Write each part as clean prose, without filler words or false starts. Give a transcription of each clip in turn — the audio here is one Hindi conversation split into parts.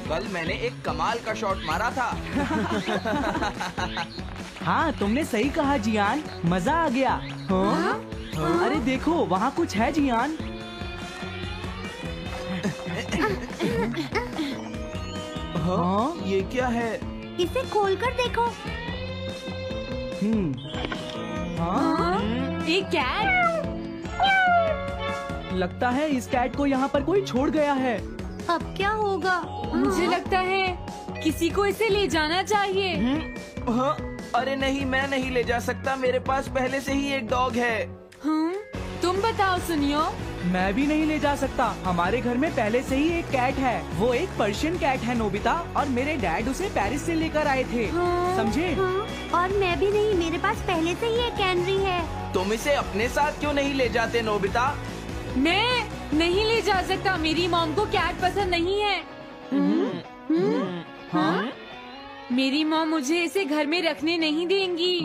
कल मैंने एक कमाल का शॉट मारा था। हाँ, तुमने सही कहा जियान, मजा आ गया। हाँ? अरे देखो, वहाँ कुछ है जियान। हाँ? ये क्या है? इसे खोलकर देखो। हाँ? एक कैट। लगता है इस कैट को यहाँ पर कोई छोड़ गया है। अब क्या होगा? मुझे लगता है किसी को इसे ले जाना चाहिए। हाँ? अरे नहीं, मैं नहीं ले जा सकता, मेरे पास पहले से ही एक डॉग है। तुम बताओ सुनियो। मैं भी नहीं ले जा सकता, हमारे घर में पहले से ही एक कैट है। वो एक पर्शियन कैट है नोबिता, और मेरे डैड उसे पेरिस से लेकर आए थे। समझे? और मैं भी नहीं, मेरे पास पहले से ही एक कैनरी है। तुम इसे अपने साथ क्यों नहीं ले जाते नोबिता? मैं नहीं ले जा सकता, मेरी मॉम को कैट पसंद नहीं है। हाँ? मेरी मॉम मुझे इसे घर में रखने नहीं देंगी।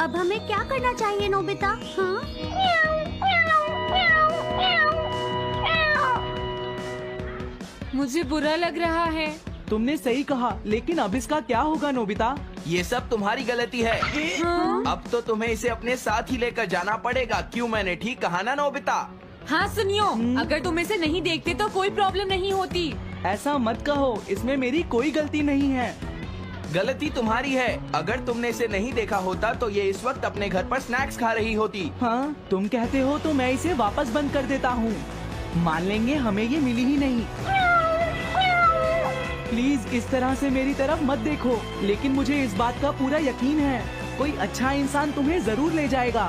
अब हमें क्या करना चाहिए नोबिता? हाँ? मुझे बुरा लग रहा है। तुमने सही कहा, लेकिन अब इसका क्या होगा नोबिता? ये सब तुम्हारी गलती है। अब तो तुम्हें इसे अपने साथ ही लेकर जाना पड़ेगा। क्यों, मैंने ठीक कहा ना नोबिता? हाँ सुनियो, अगर तुम इसे नहीं देखते तो कोई प्रॉब्लम नहीं होती। ऐसा मत कहो, इसमें मेरी कोई गलती नहीं है। गलती तुम्हारी है। अगर तुमने इसे नहीं देखा होता तो ये इस वक्त अपने घर पर स्नैक्स खा रही होती। हाँ, तुम कहते हो तो मैं इसे वापस बंद कर देता हूँ। मान लेंगे हमें ये मिली ही नहीं। प्लीज इस तरह से मेरी तरफ मत देखो, लेकिन मुझे इस बात का पूरा यकीन है, कोई अच्छा इंसान तुम्हें जरूर ले जाएगा।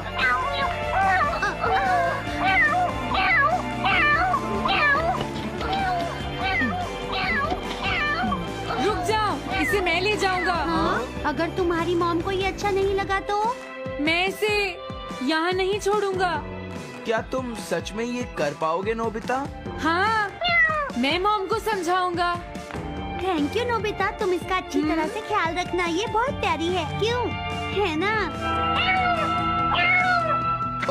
रुक जाओ, इसे मैं ले जाऊंगा। हाँ? अगर तुम्हारी मॉम को ये अच्छा नहीं लगा तो? मैं इसे यहाँ नहीं छोड़ूंगा। क्या तुम सच में ये कर पाओगे नोबिता? हाँ, मैं मॉम को समझाऊंगा। थैंक यू नोबिता, तुम इसका अच्छी तरह से ख्याल रखना, ये बहुत प्यारी है। क्यों, है ना?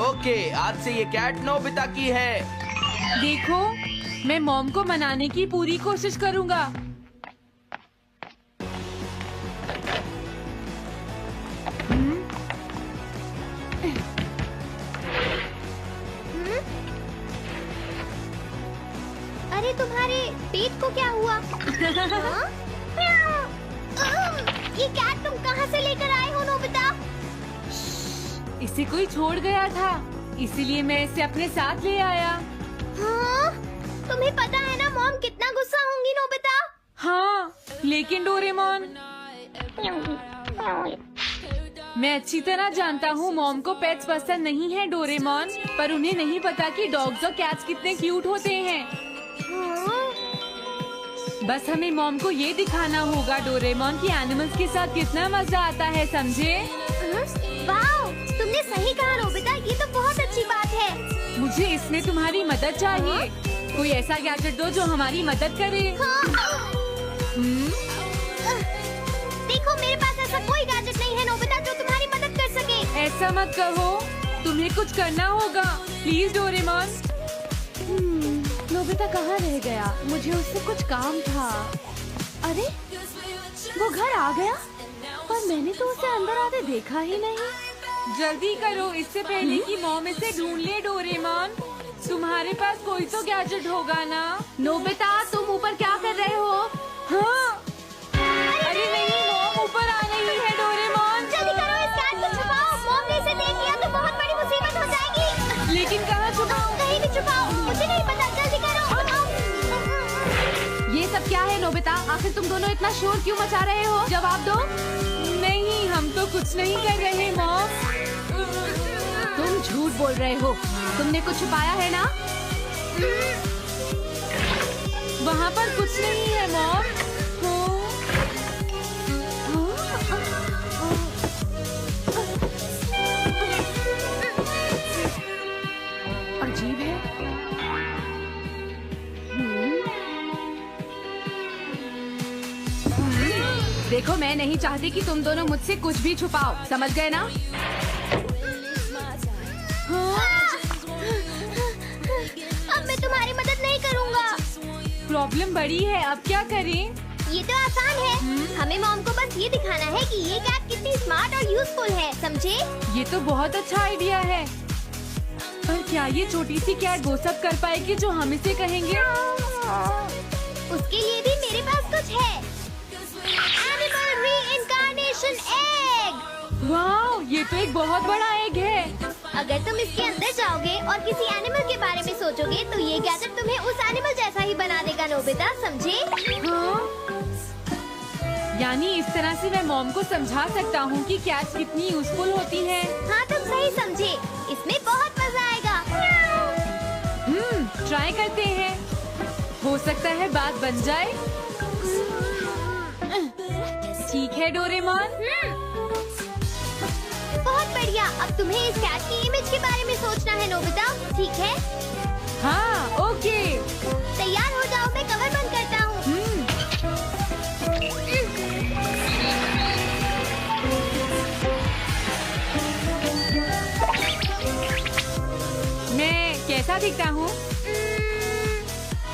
ओके, आज से ये कैट नोबिता की है। देखो, मैं मॉम को मनाने की पूरी कोशिश करूंगा। अरे तुम्हारे पेट को क्या हुआ? हाँ? ये कैट तुम कहाँ से लेकर आए हो नोबिता? इसे कोई छोड़ गया था, इसीलिए मैं इसे अपने साथ ले आया। हाँ? तुम्हें पता है ना मॉम कितना गुस्सा होंगी नोबिता? हाँ, लेकिन डोरेमोन, मैं अच्छी तरह जानता हूँ मॉम को पेट्स पसंद नहीं है डोरेमोन, पर उन्हें नहीं पता कि डॉग्स और कैट्स कितने क्यूट होते हैं। बस हमें मॉम को ये दिखाना होगा डोरेमोन कि एनिमल्स के साथ कितना मजा आता है, समझे? वाओ, तुमने सही कहा नोबिता, ये तो बहुत अच्छी बात है। मुझे इसमें तुम्हारी मदद चाहिए। कोई ऐसा गैजेट दो जो हमारी मदद करे। देखो, मेरे पास ऐसा कोई गैजेट नहीं है नोबिता जो तुम्हारी मदद कर सके। ऐसा मत कहो, तुम्हें कुछ करना होगा, प्लीज डोरेमोन। नोबिता कहाँ रह गया? मुझे उससे कुछ काम था। अरे, वो घर आ गया, पर मैंने तो उसे अंदर आते देखा ही नहीं। जल्दी करो, इससे पहले कि मॉम इसे ढूंढ ले डोरेमोन। तुम्हारे पास कोई तो गैजेट होगा ना? नोबिता, तुम ऊपर क्या कर रहे हो? हाँ? अरे नहीं, मॉम ऊपर आ रही है डोरेमोन। जल्दी करो, इस कैट को छुपाओ। मॉम ने इसे देख लिया तो बहुत बड़ी मुसीबत हो जाएगी। लेकिन कहाँ छुपाऊं? कहीं भी छुपाओ, मुझे नहीं पता, जल्दी करो। ये सब क्या है नोबिता? आखिर तुम दोनों इतना शोर क्यों मचा रहे हो? जवाब दो। नहीं, हम तो कुछ नहीं कर रहे मॉम। तुम झूठ बोल रहे हो, तुमने कुछ छुपाया है ना? वहाँ पर कुछ नहीं है मॉम। अजीब है। देखो, मैं नहीं चाहती कि तुम दोनों मुझसे कुछ भी छुपाओ, समझ गए ना? अब मैं तुम्हारी मदद नहीं करूँगा। प्रॉब्लम बड़ी है, अब क्या करें? ये तो आसान है। हमें मॉम को बस ये दिखाना है कि ये कैट कितनी स्मार्ट और यूजफुल है, समझे? ये तो बहुत अच्छा आइडिया है। पर क्या ये छोटी सी कैट वो सब कर पाएगी जो हम इसे कहेंगे? उसके लिए भी मेरे पास कुछ है। Animal reincarnation egg. वाह, ये तो एक बहुत बड़ा एग है। अगर तुम इसके अंदर जाओगे और किसी एनिमल के बारे में सोचोगे तो ये गैजेट तुम्हें उस एनिमल जैसा ही बना देगा, नोबिता, समझे? हाँ? यानी इस तरह से मैं मॉम को समझा सकता हूँ कि कैट्स कितनी यूजफुल होती हैं। हाँ, तुम सही समझे। इसमें बहुत मजा आएगा। ट्राई करते हैं। हो सकता है बात बन जाए। ठीक है डोरेमोन। बहुत बढ़िया। अब तुम्हें इस कैट की इमेज के बारे में सोचना है, नोबिता, ठीक है? हाँ, ओके। तैयार हो जाओ, मैं कवर बंद करता हूँ। मैं कैसा दिखता हूँ?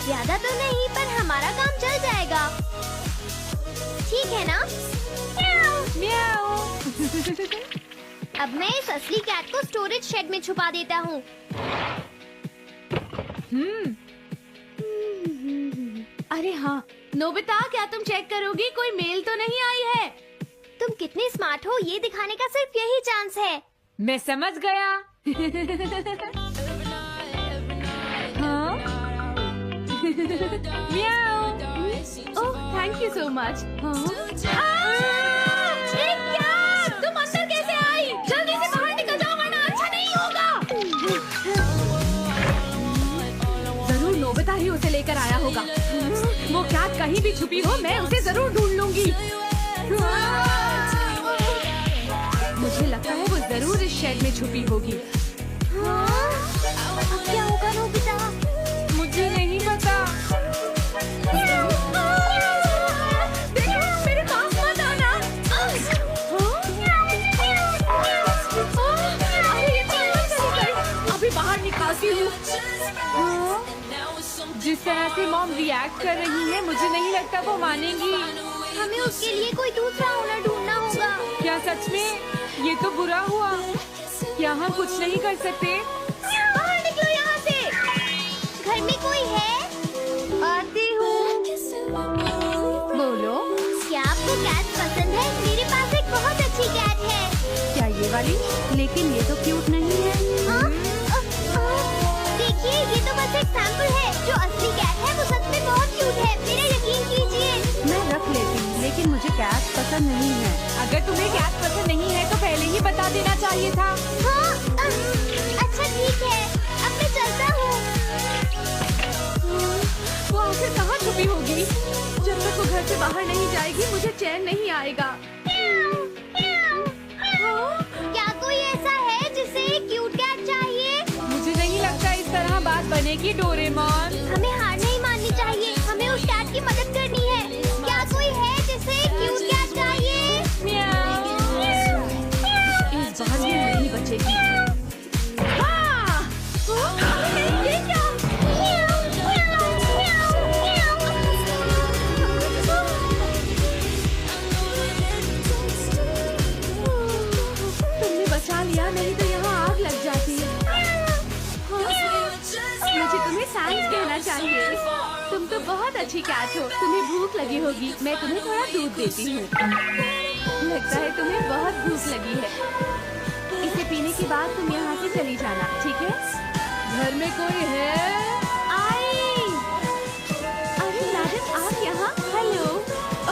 ज्यादा तो नहीं, पर हमारा काम चल जाएगा, ठीक है ना? म्याऊ। अब मैं इस असली कैट को स्टोरेज शेड में छुपा देता हूँ। अरे हाँ, नोबिता, क्या तुम चेक करोगी कोई मेल तो नहीं आई है? तुम कितने स्मार्ट हो ये दिखाने का सिर्फ यही चांस है। मैं समझ गया। हाँ? म्याऊ। ओह, थैंक यू सो मच। तुम अंदर कैसे आई? जल्दी से बाहर निकल जाओ वरना अच्छा नहीं होगा। जरूर नोबिता ही उसे लेकर आया होगा। वो कैट कहीं भी छुपी हो, मैं उसे जरूर ढूंढ लूंगी। मुझे लगता है वो जरूर इस शेड में छुपी होगी। अब क्या होगा, नोबिता? मुझे नहीं पता। मेरे पास मत आना। अभी बाहर निकालती हूँ। जिस तरह से मॉम रिएक्ट कर रही है, मुझे नहीं लगता वो मानेगी। हमें उसके लिए कोई दूसरा ओनर ढूंढना होगा। क्या सच में? ये तो बुरा हुआ। क्या हम कुछ नहीं कर सकते? बाहर निकलो यहाँ से। घर में कोई है? आती हूँ। बोलो, क्या आपको कैट पसंद है? मेरे पास एक बहुत अच्छी कैट है। क्या ये वाली? लेकिन ये तो क्यूट नहीं है। हाँ? देखिए, ये तो बस एक सैंपल है। जो असली कैट है वो सच में बहुत क्यूट है, मेरा यकीन कीजिए। मैं रख लेती हूँ, लेकिन मुझे कैट पसंद नहीं है। अगर तुम्हें कैट पसंद नहीं है तो पहले ही बता देना चाहिए था। हाँ, अच्छा ठीक है, अब मैं चलता हूँ। वो आखिर कहाँ छुपी होगी? जब तक वो घर से बाहर नहीं जाएगी मुझे चैन नहीं आएगा। क्या कोई ऐसा है जिसे एक क्यूट कैट चाहिए? मुझे नहीं लगता इस तरह बात बनेगी डोरेमोन। हमें हार नहीं माननी चाहिए। हमें उस कैट की मदद करनी है। क्या कोई है जिसे एक क्यूट कैट चाहिए? म्याऊ। इस बार ये नहीं बचेगी। हाँ! ये क्या? तुमने बचा लिया, नहीं तो यहाँ आग लग जाती है। मुझे तुम्हें थैंक्स कहना चाहिए। तुम तो बहुत अच्छी कैट हो। तुम्हें भूख लगी होगी, मैं तुम्हें थोड़ा दूध देती हूँ। लगता है तुम्हें बहुत भूख लगी है। इसे पीने के बाद तुम यहाँ से चली जाना, ठीक है? घर में कोई है? आई! अरे मैडम, आप यहाँ? हेलो।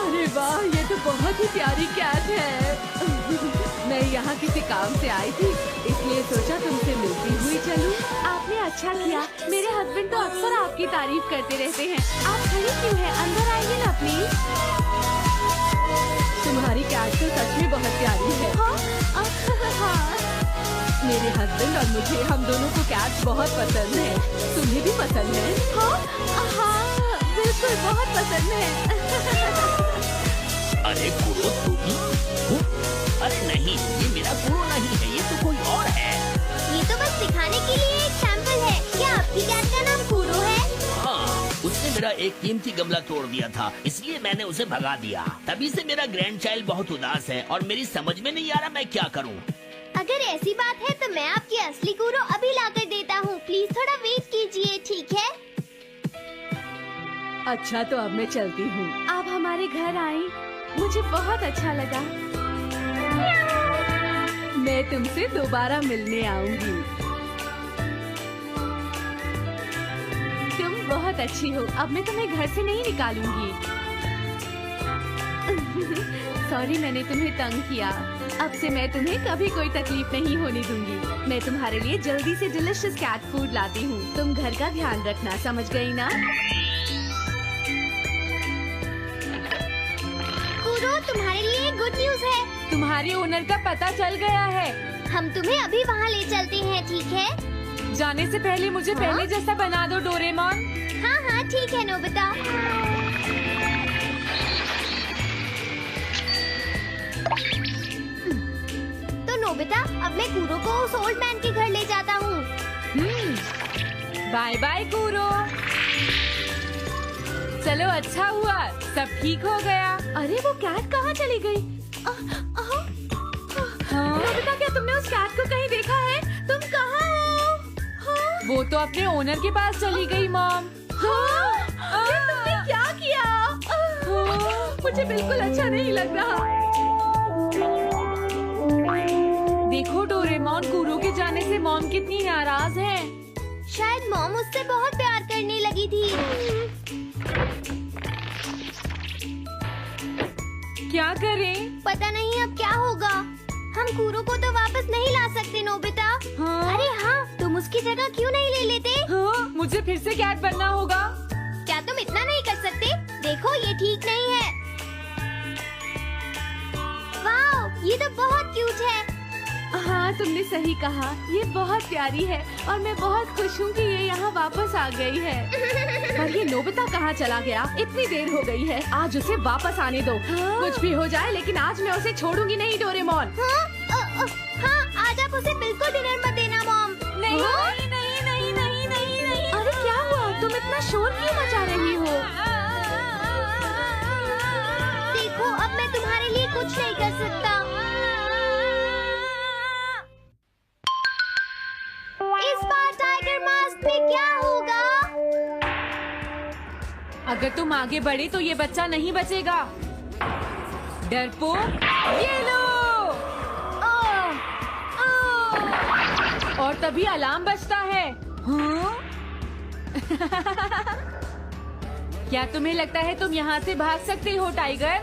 अरे वाह, ये तो बहुत ही प्यारी कैट है। मैं यहाँ किसी काम से आई थी, इसलिए सोचा तुमसे मिलती हुई चलूं। आपने अच्छा किया। मेरे हस्बैंड तो अक्सर आपकी तारीफ करते रहते हैं। आप खड़ी क्यों हैं? अंदर आइए ना प्लीज। तुम्हारी कैट तो सच में बहुत प्यारी है। हाँ। मेरे हस्बैंड और मुझे, हम दोनों को कैट्स बहुत पसंद है। तुम्हें भी पसंद है? हाँ, बिल्कुल बहुत पसंद है। अरे गुरु तुम? अरे नहीं, ये मेरा गुरु नहीं है, ये तो कोई और है। ये तो बस दिखाने के लिए एक सैंपल है। क्या आपकी कैट का नाम कूरो है? हाँ, उसने मेरा एक कीमती गमला तोड़ दिया था, इसलिए मैंने उसे भगा दिया। तभी से मेरा ग्रैंड चाइल्ड बहुत उदास है और मेरी समझ में नहीं आ रहा मैं क्या करूं। अगर ऐसी बात है तो मैं आपकी असली कूरो अभी लाकर देता हूँ। प्लीज थोड़ा वेट कीजिए, ठीक है? अच्छा, तो अब मैं चलती हूँ। आप हमारे घर आई, मुझे बहुत अच्छा लगा। मैं तुमसे दोबारा मिलने आऊंगी। तुम बहुत अच्छी हो। अब मैं तुम्हें घर से नहीं निकालूंगी। सॉरी, मैंने तुम्हें तंग किया। अब से मैं तुम्हें कभी कोई तकलीफ नहीं होने दूंगी। मैं तुम्हारे लिए जल्दी से डिलिशियस कैट फूड लाती हूँ। तुम घर का ध्यान रखना, समझ गई ना? कूरो, तुम्हारे लिए गुड न्यूज है। तुम्हारे ओनर का पता चल गया है। हम तुम्हें अभी वहाँ ले चलते हैं, ठीक है? जाने से पहले मुझे पहले जैसा बना दो डोरेमोन। हाँ हाँ ठीक है नोबिता। तो नोबिता, अब मैं कूरो को उस ओल्ड मैन के घर ले जाता हूँ। Bye bye Kuro. चलो, अच्छा हुआ, सब ठीक हो गया। अरे वो कैट कहाँ चली गई? नोबिता, क्या तुमने उस कैट को कहीं देखा है? तुम कहाँ हो? वो तो अपने ओनर के पास चली गई मॉम। ये तुमने क्या किया? मुझे बिल्कुल अच्छा नहीं लग रहा। देखो डोरेमोन, कूरो के जाने से मॉम कितनी नाराज है। शायद मॉम उससे बहुत प्यार करने लगी थी। क्या करें? पता नहीं अब क्या होगा। हम कूरो को तो वापस नहीं ला सकते नोबिता। हाँ? अरे हाँ, तुम उसकी जगह क्यों नहीं ले लेते? हाँ, मुझे फिर से कैट बनना होगा। क्या तुम इतना नहीं कर सकते? देखो, ये ठीक नहीं है। वाओ, ये तो बहुत क्यूट है। हाँ, तुमने सही कहा। ये बहुत प्यारी है और मैं बहुत खुश हूँ कि ये यहाँ वापस आ गई है। पर ये नोबिता कहाँ चला गया? इतनी देर हो गई है। आज उसे वापस आने दो। कुछ भी हो जाए, लेकिन आज मैं उसे छोड़ूंगी नहीं डोरेमोन। हाँ, आज आप उसे बिल्कुल डिनर मत देना मॉम। नहीं नहीं नहीं नहीं नहीं नहीं नहीं। अरे क्या हुआ? तुम इतना शोर क्यों मचा रही हो? देखो, अब मैं तुम्हारे लिए कुछ नहीं कर सकता। इस बार टाइगर मास्क में क्या होगा? अगर तुम आगे बढ़े तो ये बच्चा नहीं बचेगा। डरपोक, ये लो। और तभी अलार्म बजता है। हाँ? क्या तुम्हें लगता है तुम यहाँ से भाग सकते हो टाइगर?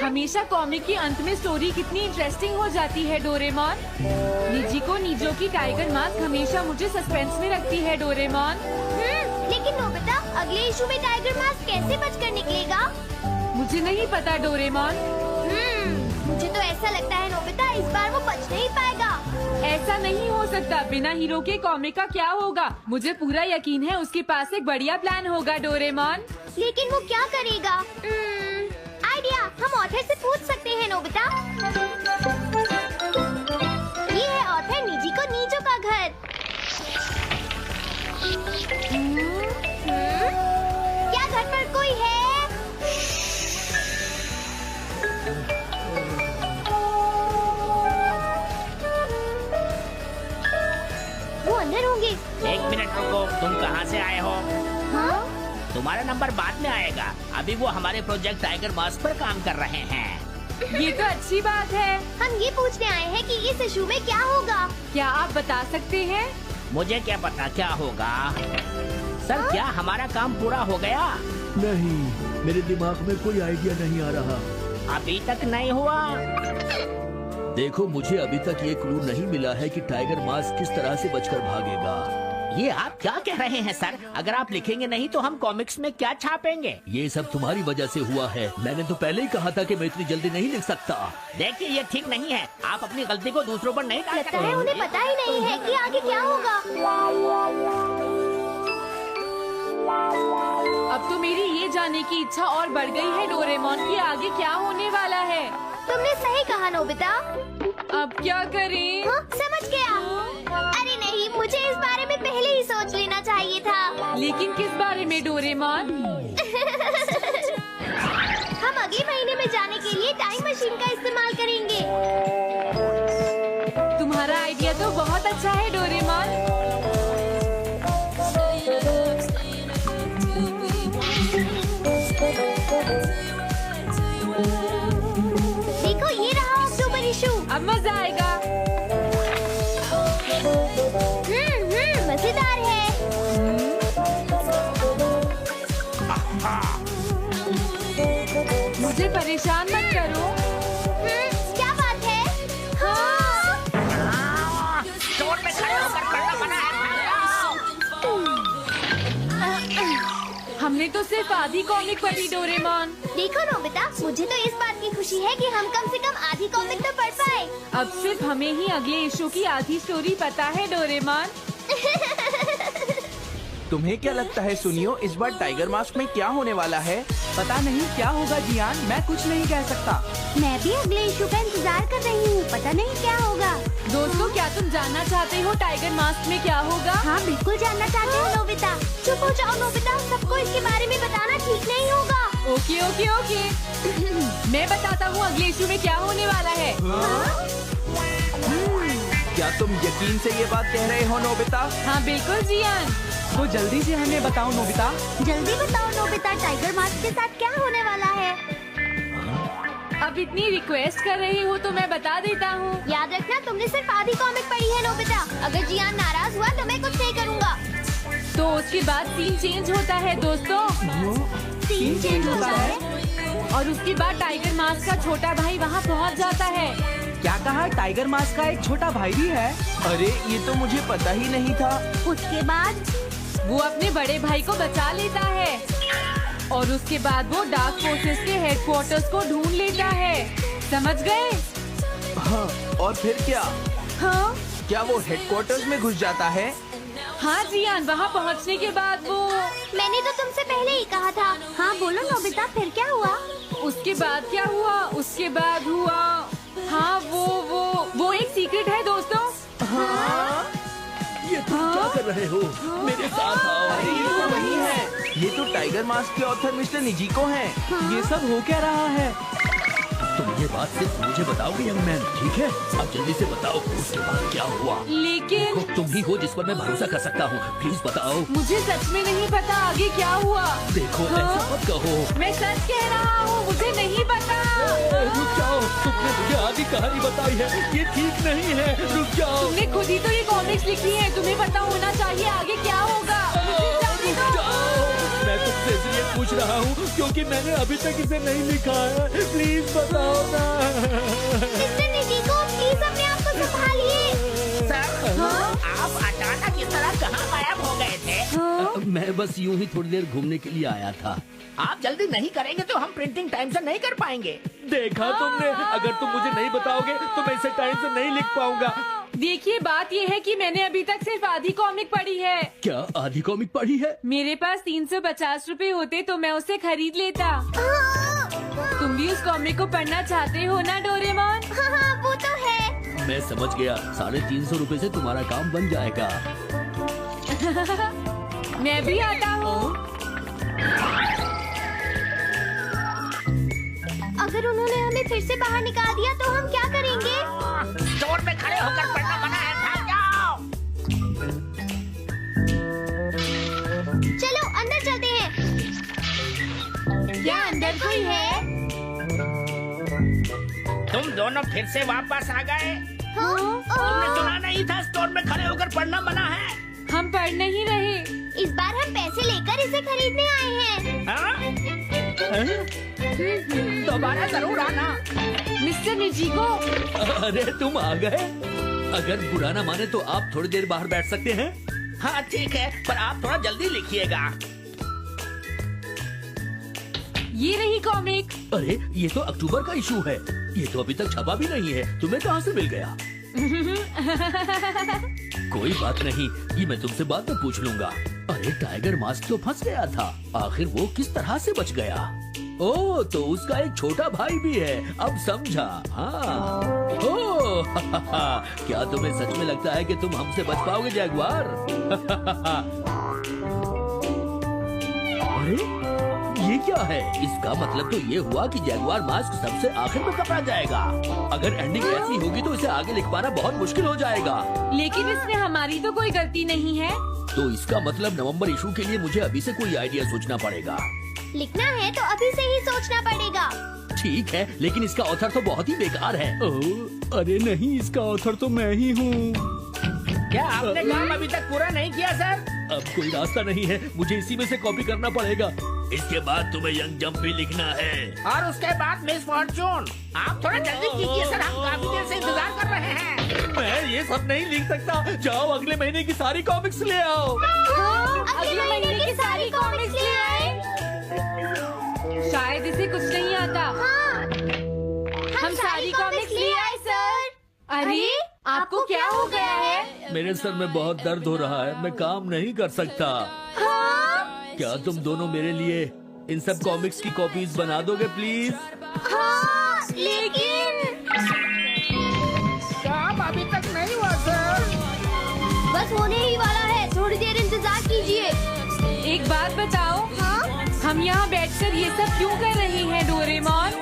हमेशा कॉमिक के अंत में स्टोरी कितनी इंटरेस्टिंग हो जाती है डोरेमोन। निजी को नीजो की टाइगर मास्क हमेशा मुझे सस्पेंस में रखती है डोरेमोन। लेकिन नोबिता, अगले इशू में टाइगर मास्क कैसे बचकर निकलेगा? मुझे नहीं पता डोरेमोन। मुझे तो ऐसा लगता है नोबिता, इस बार वो बच नहीं पाएगा। ऐसा नहीं हो सकता। बिना हीरो के कॉमिक का क्या होगा? मुझे पूरा यकीन है उसके पास एक बढ़िया प्लान होगा डोरेमोन। लेकिन वो क्या करेगा? आइडिया, हम ऑथर से पूछ सकते हैं नोबिता। ये है ऑथर निजी को नीजो का घर। क्या घर पर कोई है? वो अंदर होंगे। एक मिनट रुको, तुम कहाँ से आए हो? हाँ? तुम्हारा नंबर बाद में आएगा। अभी वो हमारे प्रोजेक्ट टाइगर मास्क पर काम कर रहे हैं। ये तो अच्छी बात है। हम ये पूछने आए हैं कि इस इशू में क्या होगा। क्या आप बता सकते हैं? मुझे क्या पता क्या होगा। सर, क्या हमारा काम पूरा हो गया? नहीं, मेरे दिमाग में कोई आइडिया नहीं आ रहा। अभी तक नहीं हुआ। देखो, मुझे अभी तक ये क्लू नहीं मिला है कि टाइगर मास्क किस तरह से बचकर भागेगा। ये आप क्या कह रहे हैं सर? अगर आप लिखेंगे नहीं तो हम कॉमिक्स में क्या छापेंगे? ये सब तुम्हारी वजह से हुआ है। मैंने तो पहले ही कहा था कि मैं इतनी जल्दी नहीं लिख सकता। देखिए, ये ठीक नहीं है। आप अपनी गलती को दूसरों पर नहीं डाल लगता है सकते। उन्हें पता ही नहीं है कि आगे क्या होगा। अब तो मेरी ये जानने की इच्छा और बढ़ गई है डोरेमोन कि आगे क्या होने वाला है। तुमने सही कहा नोबिता। अब क्या करें? हाँ, समझ गया। अरे नहीं, मुझे इस बारे में पहले ही सोच लेना चाहिए था। लेकिन किस बारे में डोरेमोन? हम अगले महीने में जाने के लिए टाइम मशीन का इस्तेमाल करेंगे। तुम्हारा आइडिया तो बहुत अच्छा है डोरेमोन। देखो ये रहा अक्टूबर इशू। अब मजा आएगा। मजेदार है। मुझे परेशान मत करो। क्या बात है? हाँ। स्टोर में खड़े होकर पढ़ना मना है। हमने तो सिर्फ आधी कॉमिक पढ़ी डोरेमोन। देखो नोबिता, मुझे तो इस बात की खुशी है कि हम कम से कम आधी कॉमिक तो पढ़ पाए। अब सिर्फ हमें ही अगले इशू की आधी स्टोरी पता है डोरेमोन। तुम्हें क्या लगता है सुनियो, इस बार टाइगर मास्क में क्या होने वाला है? पता नहीं क्या होगा जियान, मैं कुछ नहीं कह सकता। मैं भी अगले इशू का इंतजार कर रही हूँ, पता नहीं क्या होगा। दोस्तों, क्या तुम जानना चाहते हो टाइगर मास्क में क्या होगा? हाँ बिल्कुल जानना चाहते हो नोबिता। चुप हो जाओ नोबिता, सबको इसके बारे में बताना ठीक नहीं होगा। Okay okay okay. मैं बताता हूँ अगले इशू में क्या होने वाला है। क्या तुम यकीन से ये बात कह रहे हो नोबिता? हाँ बिल्कुल जियान। तो जल्दी से हमें बताओ नोबिता। जल्दी बताओ नोबिता, टाइगर मास्क के साथ क्या होने वाला है? अब इतनी रिक्वेस्ट कर रही हो तो मैं बता देता हूँ। याद रखना तुमने सिर्फ आधी कॉमिक पढ़ी है नोबिता। अगर जियान नाराज हुआ तो मैं कुछ नहीं करूँगा। तो उसके बाद सीन चेंज होता है दोस्तों। सीन चेंज होता है? और उसके बाद टाइगर मास्क का छोटा भाई वहाँ पहुँच जाता है। क्या कहा? टाइगर मास्क का एक छोटा भाई भी है? अरे ये तो मुझे पता ही नहीं था। उसके बाद वो अपने बड़े भाई को बचा लेता है और उसके बाद वो डार्क फोर्सेस के हेडक्वार्टर्स को ढूंढ लेता है। समझ गए? हाँ, और फिर क्या? हाँ क्या वो हेडक्वार्टर्स में घुस जाता है? हाँ जियान, वहाँ पहुँचने के बाद वो मैंने तो तुमसे पहले ही कहा था। हाँ बोलो नोबिता, फिर क्या हुआ? उसके बाद क्या हुआ? उसके बाद हुआ हाँ वो एक सीक्रेट है दोस्तों। ये तुम क्या कर रहे हो? मेरे साथ आओ। अरे ये तो वही है, ये तो टाइगर मास्क के ऑथर मिस्टर निजिको हैं। ये सब हो क्या रहा है? तुम ये बात सिर्फ मुझे बताओगे यंग मैन, ठीक है? अब जल्दी से बताओ उसके बाद क्या हुआ। लेकिन देखो, तुम ही हो जिस पर मैं भरोसा कर सकता हूँ। प्लीज बताओ। मुझे सच में नहीं पता आगे क्या हुआ। देखो ऐसा मत कहो। मैं सच कह रहा हूँ, मुझे नहीं पता। रुक जाओ, तुमने मुझे आधी कहानी बताई है, ये ठीक नहीं है। रुक जाओ। तुमने खुद ही तो ये कॉमिक्स लिखी है, तुम्हें पता होना चाहिए आगे क्या होगा। मुझे जाने रुक दो। जाओ। मैं तुमसे इसलिए पूछ रहा हूँ क्योंकि मैंने अभी तक इसे नहीं लिखा है। प्लीज बताओ ना। मिस्टर निजिको, प्लीज अपने आप को संभालिए। सर, आप अचानक इस तरह कहाँ गायब हो गए थे? मैं बस यूं ही थोड़ी देर घूमने के लिए आया था। आप जल्दी नहीं करेंगे तो हम प्रिंटिंग टाइम से नहीं कर पाएंगे। देखा तुमने, अगर तुम मुझे नहीं बताओगे तो मैं इसे टाइम से नहीं लिख पाऊंगा। देखिए, बात ये है कि मैंने अभी तक सिर्फ आधी कॉमिक पढ़ी है। क्या आधी कॉमिक पढ़ी है? मेरे पास 350 रुपए होते तो मैं उसे खरीद लेता। तुम भी उस कॉमिक को पढ़ना चाहते हो ना डोरेमोन? हाँ वो तो है। मैं समझ गया, 350 रुपए से तुम्हारा काम बन जाएगा। मैं भी आता हूँ। अगर उन्होंने हमें फिर से बाहर निकाल दिया तो हम क्या करेंगे? स्टोर में खड़े होकर पढ़ना मना है, भाग जाओ। चलो अंदर चलते हैं। क्या अंदर कोई है? तुम दोनों फिर से वापस आ गए। हाँ? तुमने सुना नहीं था स्टोर में खड़े होकर पढ़ना मना है? हम पढ़ नहीं रहे। इस बार हम पैसे लेकर इसे खरीदने आए हैं। हाँ? दोबारा जरूर आना। मिस्टर निजिको, अरे तुम आ गए। अगर बुरा ना माने तो आप थोड़ी देर बाहर बैठ सकते हैं। हाँ ठीक है, पर आप थोड़ा जल्दी लिखिएगा। ये रही कॉमिक। अरे ये तो अक्टूबर का इशू है, ये तो अभी तक छपा भी नहीं है। तुम्हें कहाँ से मिल गया? कोई बात नहीं, ये मैं तुमसे बाद में पूछ लूंगा। अरे टाइगर मास्क तो फंस गया था, आखिर वो किस तरह से बच गया? ओह, तो उसका एक छोटा भाई भी है। अब समझा। हाँ। ओह, क्या तुम्हें सच में लगता है कि तुम हमसे बच पाओगे जैगुआर? अरे ये क्या है? इसका मतलब तो ये हुआ कि जैगुआर मास्क सबसे आखिर में पकड़ा जाएगा। अगर एंडिंग ऐसी होगी तो इसे आगे लिख पाना बहुत मुश्किल हो जाएगा। लेकिन इसमें हमारी तो कोई गलती नहीं है। तो इसका मतलब नवंबर इशू के लिए मुझे अभी से कोई आइडिया सोचना पड़ेगा। लिखना है तो अभी से ही सोचना पड़ेगा। ठीक है, लेकिन इसका ऑथर तो बहुत ही बेकार है। ओह, अरे नहीं, इसका ऑथर तो मैं ही हूँ। क्या आपने काम अभी तक पूरा नहीं किया सर? अब कोई रास्ता नहीं है, मुझे इसी में से कॉपी करना पड़ेगा। इसके बाद तुम्हें यंग जंप भी लिखना है। और उसके बाद मिस फॉर्चून। आप थोड़ा जल्दी कीजिए सर, हम काफी देर से इंतजार कर रहे हैं। मैं ये सब नहीं लिख सकता। जाओ अगले महीने की सारी कॉमिक्स ले आओ। अगले महीने की सारी कॉमिक्स ले आए। शायद इसे कुछ नहीं आता। हम सारी कॉमिक्स ले आए सर। अरे आपको क्या हो गया है? मेरे सर में बहुत दर्द हो रहा है, मैं काम नहीं कर सकता। क्या तुम दोनों मेरे लिए इन सब कॉमिक्स की कॉपीज बना दोगे प्लीज? लेकिन काम अभी तक नहीं हुआ सर। बस होने ही वाला है, थोड़ी देर इंतजार कीजिए। एक बात बताओ, हम यहाँ बैठकर ये सब क्यों कर रहे हैं डोरेमोन?